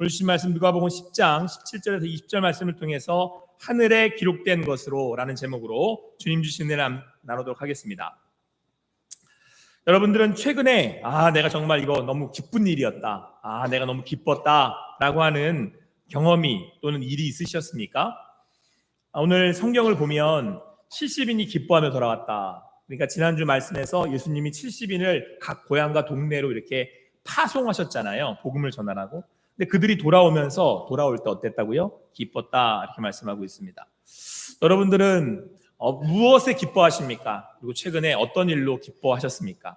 오늘 주신 말씀 누가복음 10장 17절에서 20절 말씀을 통해서 하늘에 기록된 것으로 라는 제목으로 주님 주신 은혜 나누도록 하겠습니다. 여러분들은 최근에 내가 정말 이거 너무 기쁜 일이었다, 내가 너무 기뻤다 라고 하는 경험이 또는 일이 있으셨습니까? 오늘 성경을 보면 70인이 기뻐하며 돌아왔다. 그러니까 지난주 말씀에서 예수님이 70인을 각 고향과 동네로 이렇게 파송하셨잖아요. 복음을 전하라고. 근데 그들이 돌아올 때 어땠다고요? 기뻤다 이렇게 말씀하고 있습니다. 여러분들은 무엇에 기뻐하십니까? 그리고 최근에 어떤 일로 기뻐하셨습니까?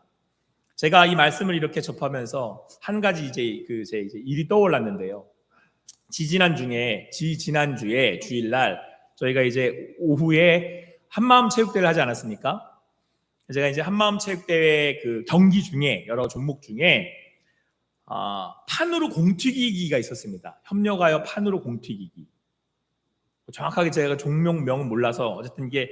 제가 이 말씀을 이렇게 접하면서 한 가지 제 일이 떠올랐는데요. 지지난주에 주일날 저희가 이제 오후에 한마음 체육대회를 하지 않았습니까? 제가 이제 한마음 체육대회 그 경기 중에 여러 종목 중에 판으로 공튀기기가 있었습니다. 협력하여 판으로 공튀기기. 정확하게 제가 종목명은 몰라서 어쨌든 이게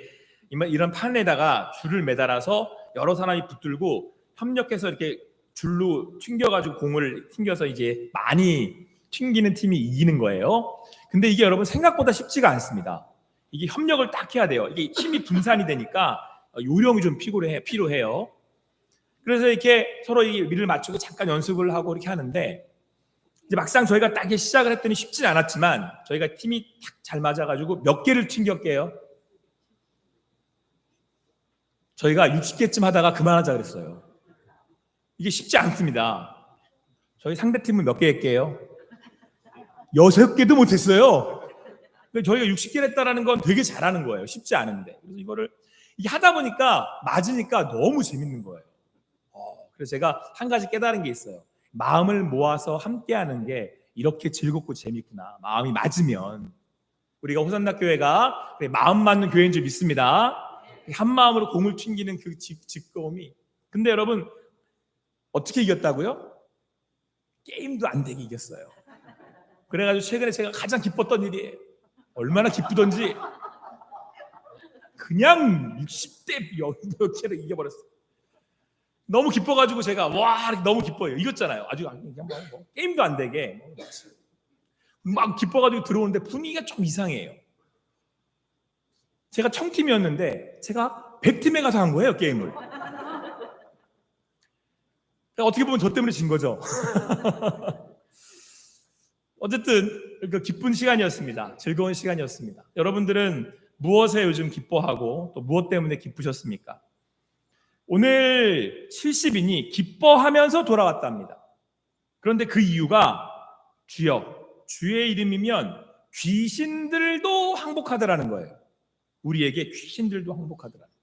이런 판에다가 줄을 매달아서 여러 사람이 붙들고 협력해서 이렇게 줄로 튕겨가지고 공을 튕겨서 이제 많이 튕기는 팀이 이기는 거예요. 근데 이게 여러분 생각보다 쉽지가 않습니다. 이게 협력을 딱 해야 돼요. 이게 힘이 분산이 되니까 요령이 좀 필요해요. 그래서 이렇게 서로 이 미를 맞추고 잠깐 연습을 하고 이렇게 하는데 이제 막상 저희가 딱 시작을 했더니 쉽진 않았지만 저희가 팀이 딱 잘 맞아가지고 몇 개를 튕겼게요? 저희가 60개쯤 하다가 그만하자 그랬어요. 이게 쉽지 않습니다. 저희 상대팀은 몇 개 했게요? 6개도 못했어요. 저희가 60개를 했다는 건 되게 잘하는 거예요. 쉽지 않은데. 그래서 이거를 하다 보니까 맞으니까 너무 재밌는 거예요. 그래서 제가 한 가지 깨달은 게 있어요. 마음을 모아서 함께하는 게 이렇게 즐겁고 재밌구나. 마음이 맞으면. 우리가 호산나 교회가 마음 맞는 교회인 줄 믿습니다. 한 마음으로 공을 튕기는 그 즐거움이. 근데 여러분 어떻게 이겼다고요? 게임도 안 되게 이겼어요. 그래가지고 최근에 제가 가장 기뻤던 일이에요. 얼마나 기쁘던지 그냥 60대 몇 개를 이겨버렸어요. 너무 기뻐가지고 제가 너무 기뻐요. 이겼잖아요. 아주 그냥 게임도 안 되게 막 기뻐가지고 들어오는데 분위기가 좀 이상해요. 제가 청팀이었는데 제가 100팀에 가서 한 거예요, 게임을. 어떻게 보면 저 때문에 진 거죠. 어쨌든 기쁜 시간이었습니다. 즐거운 시간이었습니다. 여러분들은 무엇에 요즘 기뻐하고 또 무엇 때문에 기쁘셨습니까? 오늘 70인이 기뻐하면서 돌아왔답니다. 그런데 그 이유가 주의 이름이면 귀신들도 항복하더라는 거예요. 우리에게 귀신들도 항복하더라는 거예요.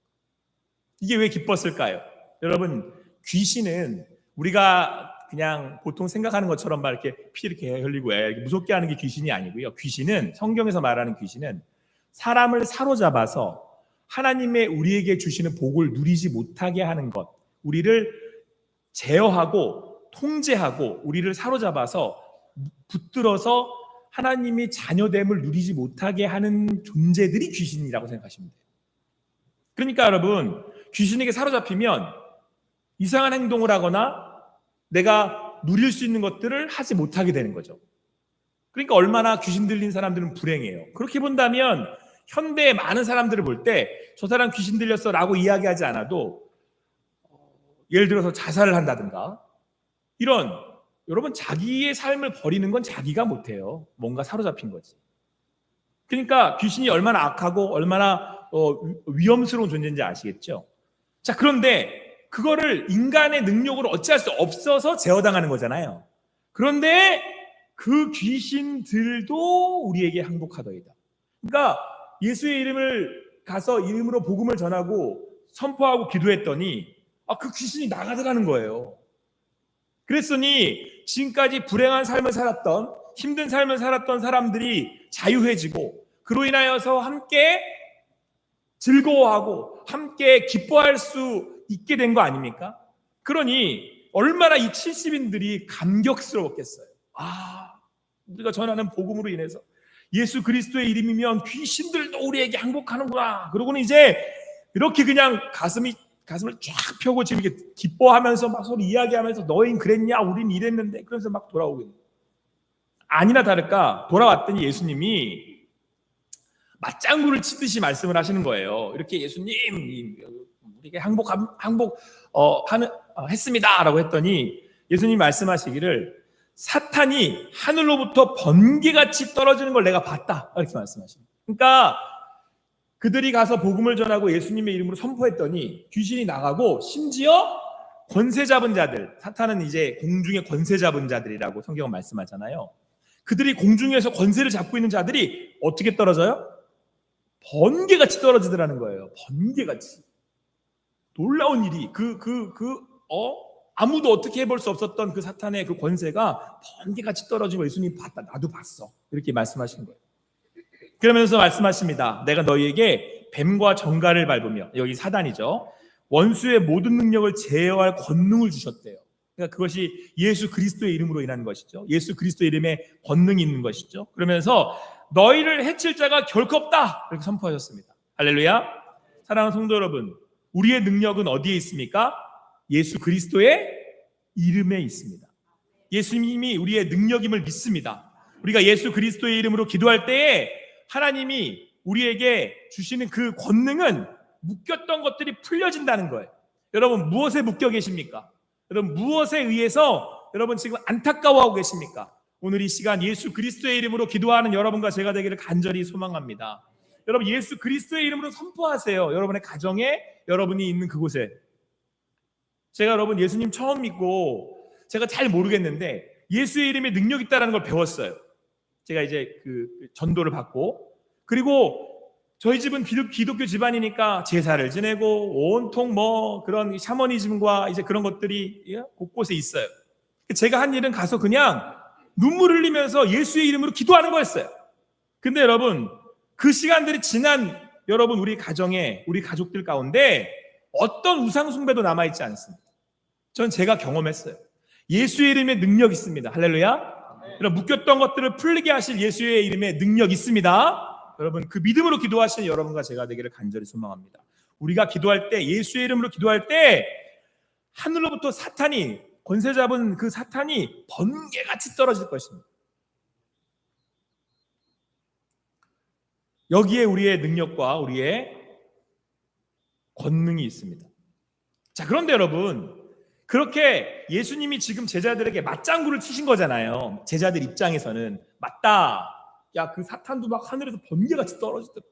이게 왜 기뻤을까요? 여러분, 귀신은 우리가 그냥 보통 생각하는 것처럼 막 이렇게 피 이렇게 흘리고 무섭게 하는 게 귀신이 아니고요. 귀신은, 성경에서 말하는 귀신은 사람을 사로잡아서 하나님의 우리에게 주시는 복을 누리지 못하게 하는 것, 우리를 제어하고 통제하고 우리를 사로잡아서 붙들어서 하나님의 자녀됨을 누리지 못하게 하는 존재들이 귀신이라고 생각하시면 돼요. 그러니까 여러분, 귀신에게 사로잡히면 이상한 행동을 하거나 내가 누릴 수 있는 것들을 하지 못하게 되는 거죠. 그러니까 얼마나 귀신 들린 사람들은 불행해요. 그렇게 본다면 현대의 많은 사람들을 볼 때 저 사람 귀신 들렸어 라고 이야기하지 않아도 예를 들어서 자살을 한다든가 이런, 여러분 자기의 삶을 버리는 건 자기가 못해요. 뭔가 사로잡힌 거지. 그러니까 귀신이 얼마나 악하고 얼마나 위험스러운 존재인지 아시겠죠? 자, 그런데 그거를 인간의 능력으로 어찌할 수 없어서 제어당하는 거잖아요. 그런데 그 귀신들도 우리에게 항복하더이다. 그러니까 예수의 이름을 가서 이름으로 복음을 전하고 선포하고 기도했더니 그 귀신이 나가더라는 거예요. 그랬으니 지금까지 불행한 삶을 살았던, 힘든 삶을 살았던 사람들이 자유해지고 그로 인하여서 함께 즐거워하고 함께 기뻐할 수 있게 된 거 아닙니까? 그러니 얼마나 이 70인들이 감격스러웠겠어요. 우리가 전하는 복음으로 인해서 예수 그리스도의 이름이면 귀신들도 우리에게 항복하는구나. 그러고는 이제 이렇게 그냥 가슴을 쫙 펴고 지금 이렇게 기뻐하면서 막 서로 이야기하면서 너희는 그랬냐? 우린 이랬는데. 그래서 막 돌아오고 있는 거예요. 아니나 다를까 돌아왔더니 예수님이 맞장구를 치듯이 말씀을 하시는 거예요. 이렇게 예수님 우리에게 했습니다라고 했더니 예수님이 말씀하시기를 사탄이 하늘로부터 번개같이 떨어지는 걸 내가 봤다 이렇게 말씀하십니다. 그러니까 그들이 가서 복음을 전하고 예수님의 이름으로 선포했더니 귀신이 나가고 심지어 권세 잡은 자들, 사탄은 이제 공중의 권세 잡은 자들이라고 성경은 말씀하잖아요. 그들이 공중에서 권세를 잡고 있는 자들이 어떻게 떨어져요? 번개같이 떨어지더라는 거예요. 번개같이. 놀라운 일이 아무도 어떻게 해볼 수 없었던 그 사탄의 그 권세가 번개같이 떨어지고 예수님이 봤다. 나도 봤어. 이렇게 말씀하신 거예요. 그러면서 말씀하십니다. 내가 너희에게 뱀과 정갈을 밟으며, 여기 사단이죠, 원수의 모든 능력을 제어할 권능을 주셨대요. 그러니까 그것이 예수 그리스도의 이름으로 인한 것이죠. 예수 그리스도의 이름에 권능이 있는 것이죠. 그러면서 너희를 해칠 자가 결코 없다 이렇게 선포하셨습니다. 할렐루야. 사랑하는 성도 여러분, 우리의 능력은 어디에 있습니까? 예수 그리스도의 이름에 있습니다. 예수님이 우리의 능력임을 믿습니다. 우리가 예수 그리스도의 이름으로 기도할 때에 하나님이 우리에게 주시는 그 권능은 묶였던 것들이 풀려진다는 거예요. 여러분 무엇에 묶여 계십니까? 여러분 무엇에 의해서 여러분 지금 안타까워하고 계십니까? 오늘 이 시간 예수 그리스도의 이름으로 기도하는 여러분과 제가 되기를 간절히 소망합니다. 여러분 예수 그리스도의 이름으로 선포하세요. 여러분의 가정에, 여러분이 있는 그곳에. 제가 여러분 예수님 처음 믿고 제가 잘 모르겠는데 예수의 이름에 능력이 있다는 걸 배웠어요. 제가 이제 그 전도를 받고, 그리고 저희 집은 기독교 집안이니까 제사를 지내고 온통 뭐 그런 샤머니즘과 이제 그런 것들이 곳곳에 있어요. 제가 한 일은 가서 그냥 눈물 흘리면서 예수의 이름으로 기도하는 거였어요. 근데 여러분 그 시간들이 지난 여러분 우리 가정에, 우리 가족들 가운데 어떤 우상 숭배도 남아있지 않습니다. 전 제가 경험했어요. 예수의 이름에 능력 있습니다. 할렐루야. 여러분 묶였던 것들을 풀리게 하실 예수의 이름에 능력 있습니다. 여러분 그 믿음으로 기도하시는 여러분과 제가 되기를 간절히 소망합니다. 우리가 기도할 때, 예수의 이름으로 기도할 때 하늘로부터 사탄이, 권세 잡은 그 사탄이 번개같이 떨어질 것입니다. 여기에 우리의 능력과 우리의 권능이 있습니다. 자, 그런데 여러분 그렇게 예수님이 지금 제자들에게 맞장구를 치신 거잖아요. 제자들 입장에서는 맞다. 야, 그 사탄도 막 하늘에서 번개같이 떨어지더라.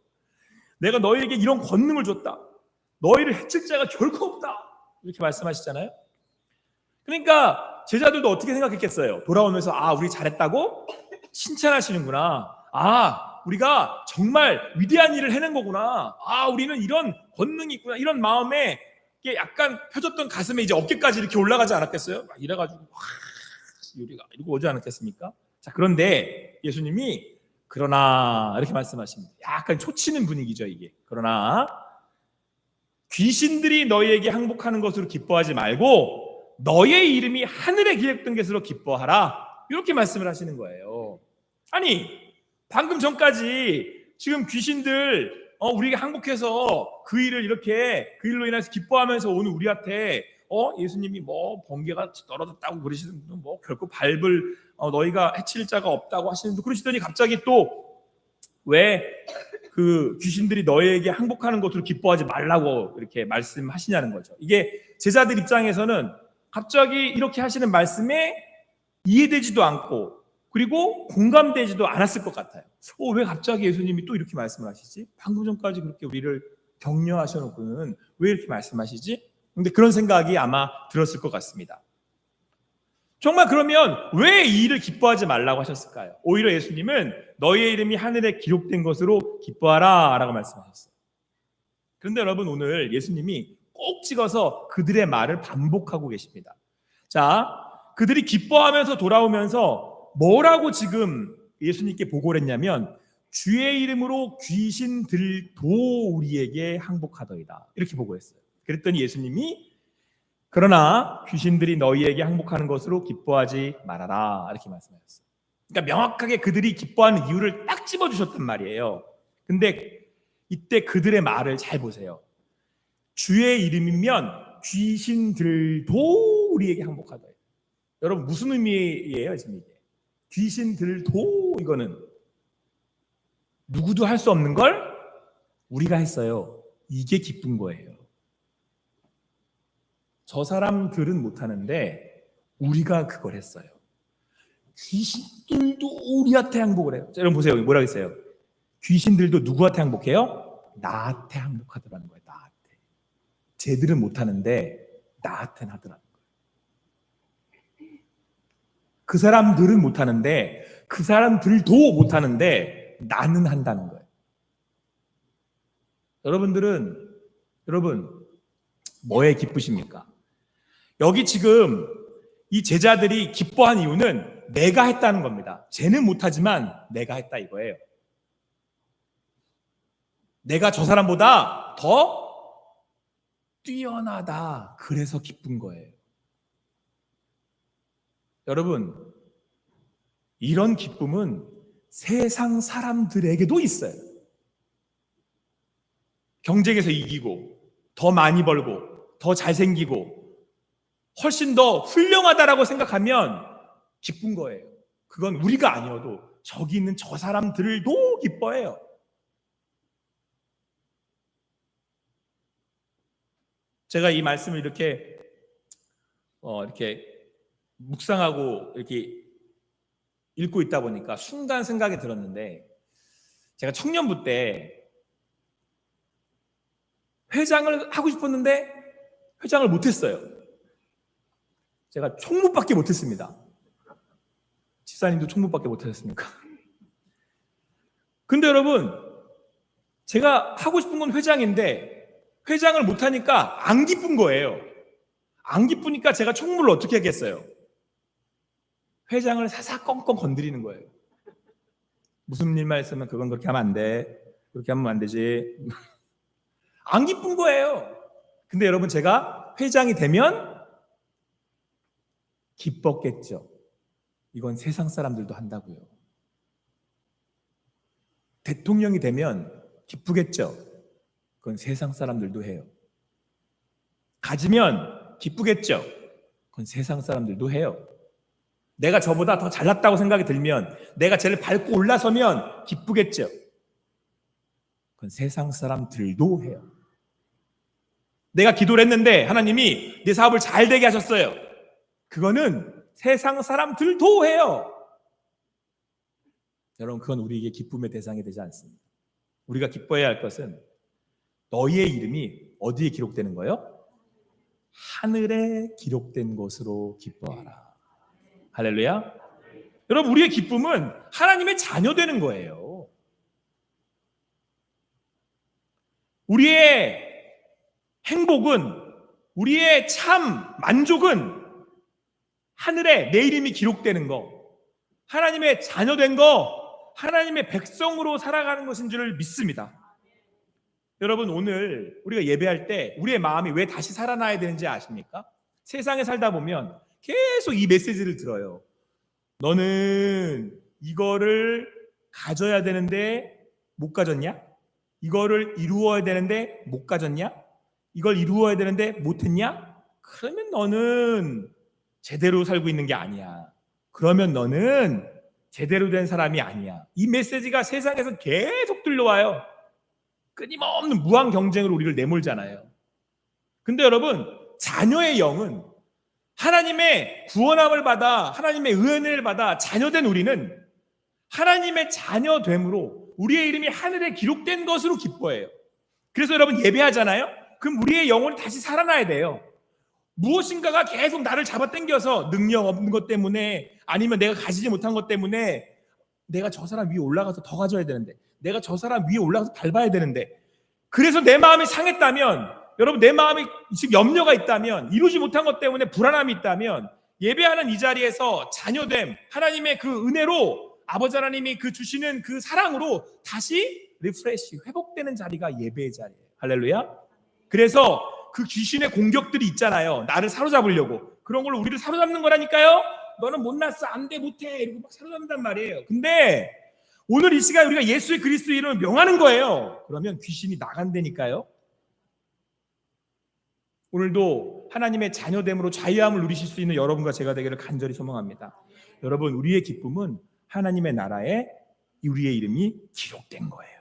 내가 너희에게 이런 권능을 줬다. 너희를 해칠 자가 결코 없다. 이렇게 말씀하시잖아요. 그러니까 제자들도 어떻게 생각했겠어요? 돌아오면서 우리 잘했다고? 칭찬하시는구나. 우리가 정말 위대한 일을 해낸 거구나. 우리는 이런 권능이 있구나. 이런 마음에 약간 펴졌던 가슴에 이제 어깨까지 이렇게 올라가지 않았겠어요? 막 이래가지고 우리가 이러고 오지 않았겠습니까? 자, 그런데 예수님이 그러나 이렇게 말씀하십니다. 약간 초치는 분위기죠 이게. 그러나 귀신들이 너희에게 항복하는 것으로 기뻐하지 말고 너의 이름이 하늘에 기록된 것으로 기뻐하라. 이렇게 말씀을 하시는 거예요. 아니 방금 전까지 지금 귀신들 우리에게 항복해서 그 일을 이렇게 그 일로 인해서 기뻐하면서 오늘 우리한테 예수님이 뭐 번개가 떨어졌다고 그러시는 분은 뭐 결코 밟을 너희가 해칠 자가 없다고 하시는 분 그러시더니 갑자기 또 왜 그 귀신들이 너희에게 항복하는 것으로 기뻐하지 말라고 이렇게 말씀하시냐는 거죠. 이게 제자들 입장에서는 갑자기 이렇게 하시는 말씀에 이해되지도 않고 그리고 공감되지도 않았을 것 같아요. 왜 갑자기 예수님이 또 이렇게 말씀을 하시지? 방금 전까지 그렇게 우리를 격려하셔놓고는 왜 이렇게 말씀하시지? 근데 그런 생각이 아마 들었을 것 같습니다. 정말 그러면 왜 이 일을 기뻐하지 말라고 하셨을까요? 오히려 예수님은 너희의 이름이 하늘에 기록된 것으로 기뻐하라 라고 말씀하셨어요. 그런데 여러분 오늘 예수님이 꼭 찍어서 그들의 말을 반복하고 계십니다. 자, 그들이 기뻐하면서 돌아오면서 뭐라고 지금 예수님께 보고를 했냐면 주의 이름으로 귀신들도 우리에게 항복하더이다 이렇게 보고했어요. 그랬더니 예수님이 그러나 귀신들이 너희에게 항복하는 것으로 기뻐하지 말아라 이렇게 말씀하셨어요. 그러니까 명확하게 그들이 기뻐하는 이유를 딱 집어주셨단 말이에요. 근데 이때 그들의 말을 잘 보세요. 주의 이름이면 귀신들도 우리에게 항복하더이다. 여러분 무슨 의미예요 지금 이게? 귀신들도 이거는 누구도 할 수 없는 걸 우리가 했어요. 이게 기쁜 거예요. 저 사람들은 못하는데 우리가 그걸 했어요. 귀신들도 우리한테 항복을 해요. 자, 여러분 보세요. 뭐라고 했어요? 귀신들도 누구한테 항복해요? 나한테 항복하더라는 거예요. 나한테. 쟤들은 못하는데 나한테는 하더라는 거예요. 그 사람들은 못하는데 그 사람들도 못하는데 나는 한다는 거예요. 여러분 뭐에 기쁘십니까? 여기 지금 이 제자들이 기뻐한 이유는 내가 했다는 겁니다. 쟤는 못하지만 내가 했다 이거예요. 내가 저 사람보다 더 뛰어나다. 그래서 기쁜 거예요. 여러분, 이런 기쁨은 세상 사람들에게도 있어요. 경쟁에서 이기고 더 많이 벌고 더 잘생기고 훨씬 더 훌륭하다라고 생각하면 기쁜 거예요. 그건 우리가 아니어도 저기 있는 저 사람들도 기뻐해요. 제가 이 말씀을 이렇게 묵상하고 이렇게 읽고 있다 보니까 순간 생각이 들었는데, 제가 청년부 때 회장을 하고 싶었는데 회장을 못했어요. 제가 총무밖에 못했습니다. 지사님도 총무밖에 못하셨습니까? 근데 여러분, 제가 하고 싶은 건 회장인데 회장을 못하니까 안 기쁜 거예요. 안 기쁘니까 제가 총무를 어떻게 하겠어요? 회장을 사사건건 건드리는 거예요. 무슨 일만 있으면 그건 그렇게 하면 안 돼. 그렇게 하면 안 되지. 안 기쁜 거예요. 근데 여러분, 제가 회장이 되면 기뻤겠죠. 이건 세상 사람들도 한다고요. 대통령이 되면 기쁘겠죠. 그건 세상 사람들도 해요. 가지면 기쁘겠죠. 그건 세상 사람들도 해요. 내가 저보다 더 잘났다고 생각이 들면, 내가 쟤를 밟고 올라서면 기쁘겠죠. 그건 세상 사람들도 해요. 내가 기도를 했는데 하나님이 내 사업을 잘 되게 하셨어요. 그거는 세상 사람들도 해요. 여러분, 그건 우리에게 기쁨의 대상이 되지 않습니다. 우리가 기뻐해야 할 것은 너희의 이름이 어디에 기록되는 거예요? 하늘에 기록된 것으로 기뻐하라. 할렐루야. 여러분, 우리의 기쁨은 하나님의 자녀 되는 거예요. 우리의 행복은, 우리의 참 만족은 하늘에 내 이름이 기록되는 거, 하나님의 자녀 된 거, 하나님의 백성으로 살아가는 것인 줄 믿습니다. 여러분, 오늘 우리가 예배할 때 우리의 마음이 왜 다시 살아나야 되는지 아십니까? 세상에 살다 보면 계속 이 메시지를 들어요. 너는 이거를 가져야 되는데 못 가졌냐? 이거를 이루어야 되는데 못 가졌냐? 이걸 이루어야 되는데 못했냐? 그러면 너는 제대로 살고 있는 게 아니야. 그러면 너는 제대로 된 사람이 아니야. 이 메시지가 세상에서 계속 들려와요. 끊임없는 무한 경쟁으로 우리를 내몰잖아요. 근데 여러분, 자녀의 영은 하나님의 구원함을 받아, 하나님의 은혜를 받아 자녀된 우리는 하나님의 자녀됨으로 우리의 이름이 하늘에 기록된 것으로 기뻐해요. 그래서 여러분, 예배하잖아요. 그럼 우리의 영혼이 다시 살아나야 돼요. 무엇인가가 계속 나를 잡아당겨서 능력 없는 것 때문에, 아니면 내가 가지지 못한 것 때문에, 내가 저 사람 위에 올라가서 더 가져야 되는데, 내가 저 사람 위에 올라가서 밟아야 되는데, 그래서 내 마음이 상했다면, 여러분, 내 마음이 지금 염려가 있다면, 이루지 못한 것 때문에 불안함이 있다면, 예배하는 이 자리에서 자녀됨, 하나님의 그 은혜로, 아버지 하나님이 그 주시는 그 사랑으로 다시 리프레시, 회복되는 자리가 예배의 자리예요. 할렐루야. 그래서 그 귀신의 공격들이 있잖아요. 나를 사로잡으려고. 그런 걸로 우리를 사로잡는 거라니까요. 너는 못났어, 안 돼, 못해, 이러고 막 사로잡는단 말이에요. 근데 오늘 이 시간 우리가 예수의 그리스도 이름을 명하는 거예요. 그러면 귀신이 나간다니까요. 오늘도 하나님의 자녀됨으로 자유함을 누리실 수 있는 여러분과 제가 되기를 간절히 소망합니다. 여러분, 우리의 기쁨은 하나님의 나라에 우리의 이름이 기록된 거예요.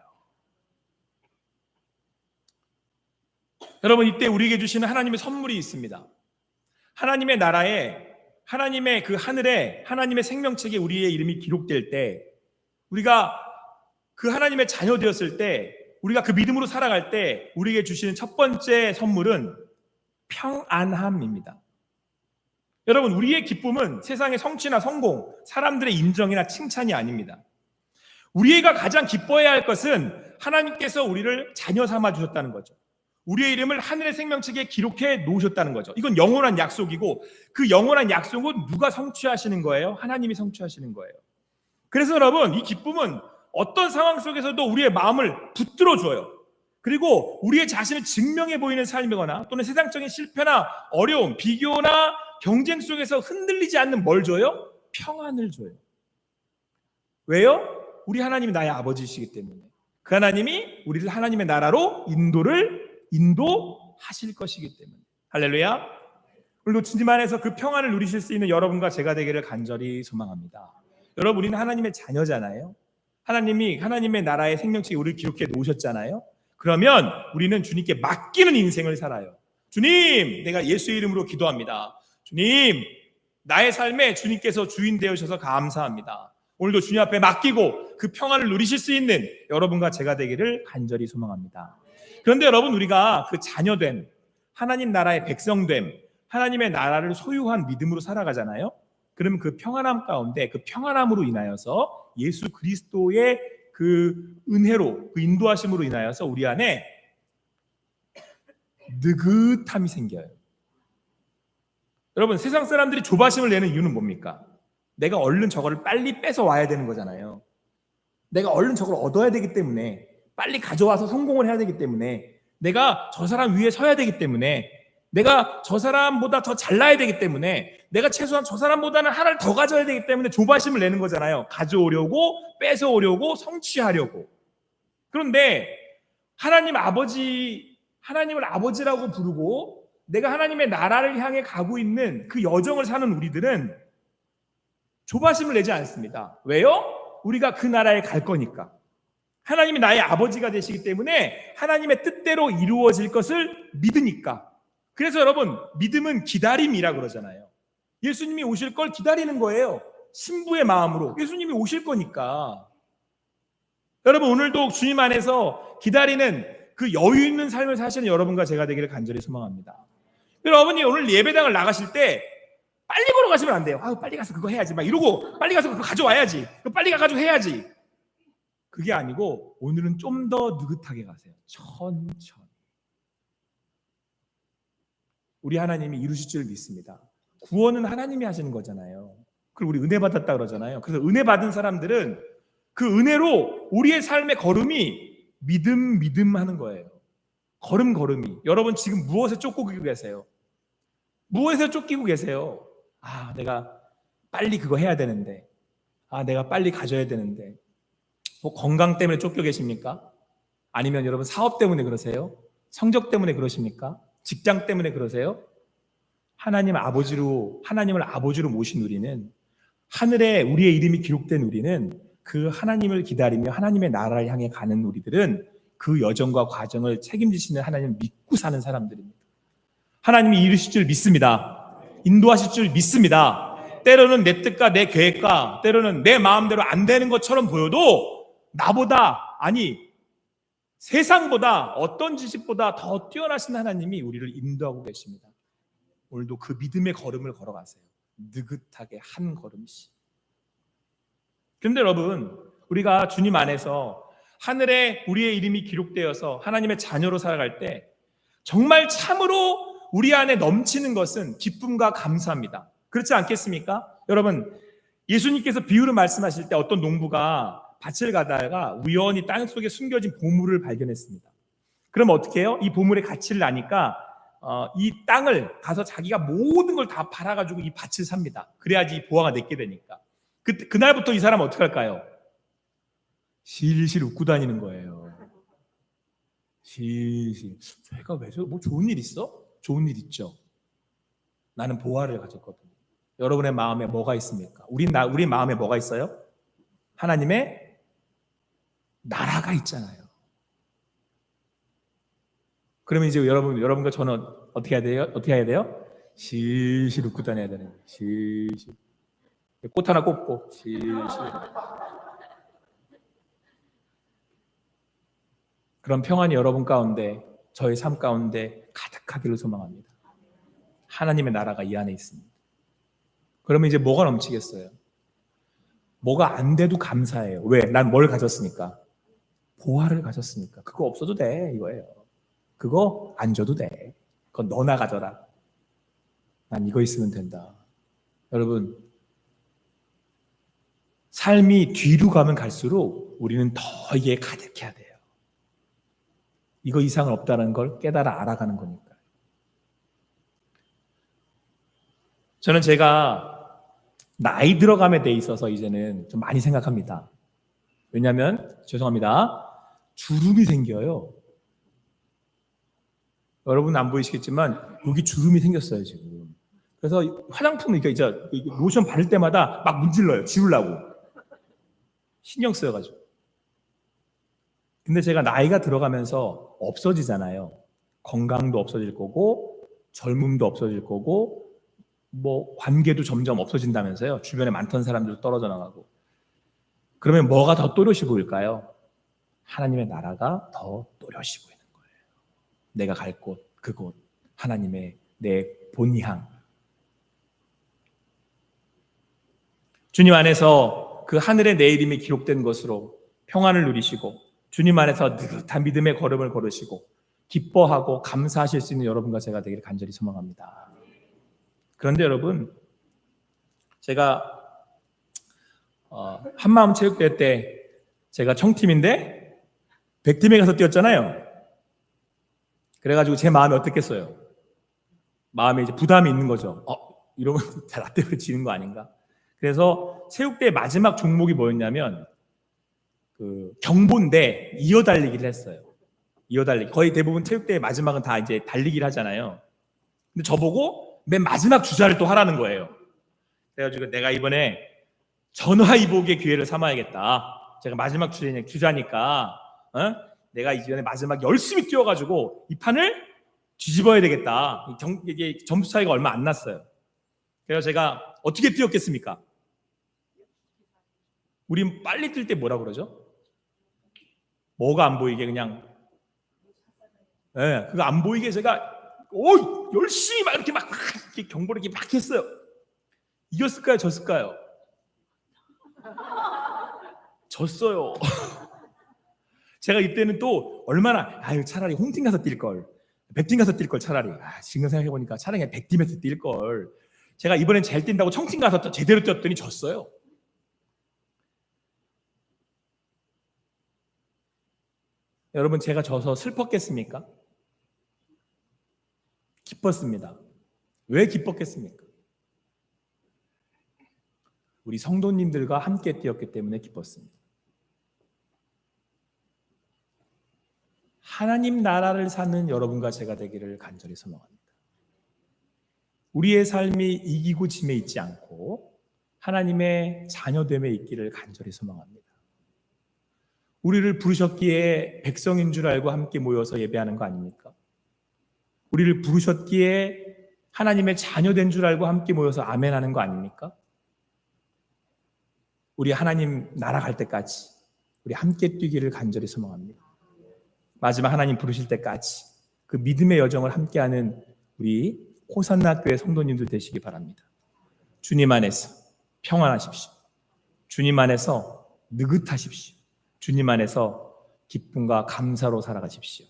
여러분, 이때 우리에게 주시는 하나님의 선물이 있습니다. 하나님의 나라에, 하나님의 그 하늘에, 하나님의 생명책에 우리의 이름이 기록될 때, 우리가 그 하나님의 자녀 되었을 때, 우리가 그 믿음으로 살아갈 때 우리에게 주시는 첫 번째 선물은 평안함입니다. 여러분, 우리의 기쁨은 세상의 성취나 성공, 사람들의 인정이나 칭찬이 아닙니다. 우리가 가장 기뻐해야 할 것은 하나님께서 우리를 자녀 삼아 주셨다는 거죠. 우리의 이름을 하늘의 생명책에 기록해 놓으셨다는 거죠. 이건 영원한 약속이고, 그 영원한 약속은 누가 성취하시는 거예요? 하나님이 성취하시는 거예요. 그래서 여러분, 이 기쁨은 어떤 상황 속에서도 우리의 마음을 붙들어 줘요. 그리고 우리의 자신을 증명해 보이는 삶이거나 또는 세상적인 실패나 어려움, 비교나 경쟁 속에서 흔들리지 않는 뭘 줘요? 평안을 줘요. 왜요? 우리 하나님이 나의 아버지이시기 때문에. 그 하나님이 우리를 하나님의 나라로 인도하실 것이기 때문에. 할렐루야. 오늘도 주님 안에서 그 평안을 누리실 수 있는 여러분과 제가 되기를 간절히 소망합니다. 여러분, 우리는 하나님의 자녀잖아요. 하나님이 하나님의 나라의 생명책에 우리를 기록해 놓으셨잖아요. 그러면 우리는 주님께 맡기는 인생을 살아요. 주님, 내가 예수의 이름으로 기도합니다. 주님, 나의 삶에 주님께서 주인 되어주셔서 감사합니다. 오늘도 주님 앞에 맡기고 그 평안을 누리실 수 있는 여러분과 제가 되기를 간절히 소망합니다. 그런데 여러분, 우리가 그 자녀됨, 하나님 나라의 백성됨, 하나님의 나라를 소유한 믿음으로 살아가잖아요. 그러면 그 평안함 가운데, 그 평안함으로 인하여서 예수 그리스도의 그 은혜로, 그 인도하심으로 인하여서 우리 안에 느긋함이 생겨요. 여러분, 세상 사람들이 조바심을 내는 이유는 뭡니까? 내가 얼른 저거를 빨리 뺏어 와야 되는 거잖아요. 내가 얼른 저걸 얻어야 되기 때문에, 빨리 가져와서 성공을 해야 되기 때문에, 내가 저 사람 위에 서야 되기 때문에, 내가 저 사람보다 더 잘나야 되기 때문에, 내가 최소한 저 사람보다는 하나를 더 가져야 되기 때문에 조바심을 내는 거잖아요. 가져오려고, 뺏어오려고, 성취하려고. 그런데 하나님을 아버지라고 부르고 내가 하나님의 나라를 향해 가고 있는 그 여정을 사는 우리들은 조바심을 내지 않습니다. 왜요? 우리가 그 나라에 갈 거니까. 하나님이 나의 아버지가 되시기 때문에 하나님의 뜻대로 이루어질 것을 믿으니까. 그래서 여러분, 믿음은 기다림이라 그러잖아요. 예수님이 오실 걸 기다리는 거예요. 신부의 마음으로. 예수님이 오실 거니까. 여러분, 오늘도 주님 안에서 기다리는 그 여유 있는 삶을 사시는 여러분과 제가 되기를 간절히 소망합니다. 여러분이 오늘 예배당을 나가실 때 빨리 걸어가시면 안 돼요. 빨리 가서 그거 해야지 막 이러고, 빨리 가서 그거 가져와야지, 빨리 가가지고 해야지. 그게 아니고 오늘은 좀 더 느긋하게 가세요. 천천히. 우리 하나님이 이루실 줄 믿습니다. 구원은 하나님이 하시는 거잖아요. 그리고 우리 은혜 받았다 그러잖아요. 그래서 은혜 받은 사람들은 그 은혜로 우리의 삶의 걸음이 믿음 하는 거예요. 걸음이. 여러분, 지금 무엇에 쫓기고 계세요? 무엇에 쫓기고 계세요? 내가 빨리 그거 해야 되는데, 내가 빨리 가져야 되는데. 뭐 건강 때문에 쫓겨 계십니까? 아니면 여러분 사업 때문에 그러세요? 성적 때문에 그러십니까? 직장 때문에 그러세요? 하나님을 아버지로 모신 우리는, 하늘에 우리의 이름이 기록된 우리는, 그 하나님을 기다리며 하나님의 나라를 향해 가는 우리들은 그 여정과 과정을 책임지시는 하나님을 믿고 사는 사람들입니다. 하나님이 이루실 줄 믿습니다. 인도하실 줄 믿습니다. 때로는 내 뜻과 내 계획과 때로는 내 마음대로 안 되는 것처럼 보여도 나보다, 아니 세상보다, 어떤 지식보다 더 뛰어나신 하나님이 우리를 인도하고 계십니다. 오늘도 그 믿음의 걸음을 걸어가세요. 느긋하게 한 걸음씩. 그런데 여러분, 우리가 주님 안에서 하늘에 우리의 이름이 기록되어서 하나님의 자녀로 살아갈 때 정말 참으로 우리 안에 넘치는 것은 기쁨과 감사합니다. 그렇지 않겠습니까? 여러분, 예수님께서 비유로 말씀하실 때 어떤 농부가 밭을 가다가 우연히 땅 속에 숨겨진 보물을 발견했습니다. 그럼 어떻게 해요? 이 보물의 가치를 아니까 이 땅을 가서 자기가 모든 걸 다 팔아가지고 이 밭을 삽니다. 그래야지 이 보화가 내게 되니까. 그날부터 이 사람은 어떻게 할까요? 실실 웃고 다니는 거예요. 실실. 제가 왜 뭐 좋은 일 있어? 좋은 일 있죠. 나는 보화를 가졌거든. 여러분의 마음에 뭐가 있습니까? 우리 마음에 뭐가 있어요? 하나님의 나라가 있잖아요. 그러면 이제 여러분과 저는 어떻게 해야 돼요? 어떻게 해야 돼요? 실실 웃고 다녀야 되는 거예요. 실실. 꽃 하나 꽂고 실실. 그런 평안이 여러분 가운데, 저의 삶 가운데 가득하기를 소망합니다. 하나님의 나라가 이 안에 있습니다. 그러면 이제 뭐가 넘치겠어요? 뭐가 안 돼도 감사해요. 왜? 난 뭘 가졌으니까. 보화를 가졌으니까. 그거 없어도 돼, 이거예요. 그거 안 줘도 돼. 그건 너나 가져라. 난 이거 있으면 된다. 여러분, 삶이 뒤로 가면 갈수록 우리는 더 이게 가득해야 돼요. 이거 이상은 없다는 걸 깨달아 알아가는 거니까. 저는 제가 나이 들어감에 돼 있어서 이제는 좀 많이 생각합니다. 왜냐하면 죄송합니다. 주름이 생겨요. 여러분 안 보이시겠지만 여기 주름이 생겼어요 지금. 그래서 화장품 이제 로션 바를 때마다 막 문질러요. 지우려고. 신경 쓰여가지고. 근데 제가 나이가 들어가면서 없어지잖아요. 건강도 없어질 거고 젊음도 없어질 거고 뭐 관계도 점점 없어진다면서요. 주변에 많던 사람들도 떨어져 나가고. 그러면 뭐가 더 또렷이 보일까요? 하나님의 나라가 더 또렷이 보이는 거예요. 내가 갈 곳, 그곳, 하나님의 내 본향. 주님 안에서 그 하늘에 내 이름이 기록된 것으로 평안을 누리시고 주님 안에서 느긋한 믿음의 걸음을 걸으시고 기뻐하고 감사하실 수 있는 여러분과 제가 되기를 간절히 소망합니다. 그런데 여러분, 제가 한마음 체육대회 때 제가 청팀인데 100팀에 가서 뛰었잖아요. 그래가지고 제 마음이 어떻겠어요? 마음에 이제 부담이 있는 거죠. 이러면 잘 나 때문에 지는 거 아닌가? 그래서 체육대회 마지막 종목이 뭐였냐면 그 경보인데 이어달리기를 했어요. 이어달리기. 거의 대부분 체육대회 마지막은 다 이제 달리기를 하잖아요. 근데 저보고 맨 마지막 주자를 또 하라는 거예요. 그래가지고 내가 이번에 전화위복의 기회를 삼아야겠다. 제가 마지막 주자니까 내가 이번에 마지막 열심히 뛰어가지고 이 판을 뒤집어야 되겠다. 이게 점수 차이가 얼마 안 났어요. 그래서 제가 어떻게 뛰었겠습니까? 우리 빨리 뛸 때 뭐라 그러죠? 뭐가 안 보이게 그냥 그거 안 보이게 제가 열심히 막 이렇게 경보를 이렇게 막 했어요. 이겼을까요? 졌을까요? 졌어요. 제가 이때는 또 얼마나 차라리 홈팀 가서 뛸 걸, 100팀 가서 뛸 걸 차라리. 지금 생각해 보니까 차라리 100팀에서 뛸 걸. 제가 이번엔 잘 뛴다고 청팀 가서 또 제대로 뛰었더니 졌어요. 여러분, 제가 져서 슬펐겠습니까? 기뻤습니다. 왜 기뻤겠습니까? 우리 성도님들과 함께 뛰었기 때문에 기뻤습니다. 하나님 나라를 사는 여러분과 제가 되기를 간절히 소망합니다. 우리의 삶이 이기고 짐에 있지 않고 하나님의 자녀됨에 있기를 간절히 소망합니다. 우리를 부르셨기에 백성인 줄 알고 함께 모여서 예배하는 거 아닙니까? 우리를 부르셨기에 하나님의 자녀된 줄 알고 함께 모여서 아멘하는 거 아닙니까? 우리 하나님 나라 갈 때까지 우리 함께 뛰기를 간절히 소망합니다. 마지막 하나님 부르실 때까지 그 믿음의 여정을 함께하는 우리 호산나 교회 성도님들 되시기 바랍니다. 주님 안에서 평안하십시오. 주님 안에서 느긋하십시오. 주님 안에서 기쁨과 감사로 살아가십시오.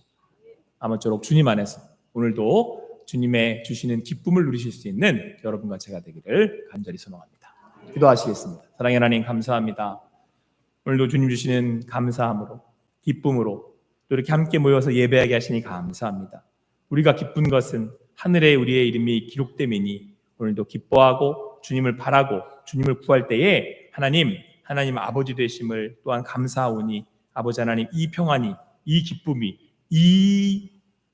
아무쪼록 주님 안에서 오늘도 주님의 주시는 기쁨을 누리실 수 있는 여러분과 제가 되기를 간절히 소망합니다. 기도하시겠습니다. 사랑의 하나님 감사합니다. 오늘도 주님 주시는 감사함으로 기쁨으로 또 이렇게 함께 모여서 예배하게 하시니 감사합니다. 우리가 기쁜 것은 하늘에 우리의 이름이 기록됨이니 오늘도 기뻐하고 주님을 바라고 주님을 구할 때에 하나님 아버지 되심을 또한 감사하오니 아버지 하나님 이 평안이 이 기쁨이 이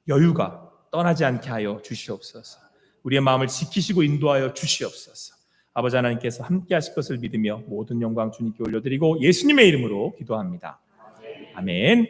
여유가 떠나지 않게 하여 주시옵소서. 우리의 마음을 지키시고 인도하여 주시옵소서. 아버지 하나님께서 함께 하실 것을 믿으며 모든 영광 주님께 올려드리고 예수님의 이름으로 기도합니다. 아멘.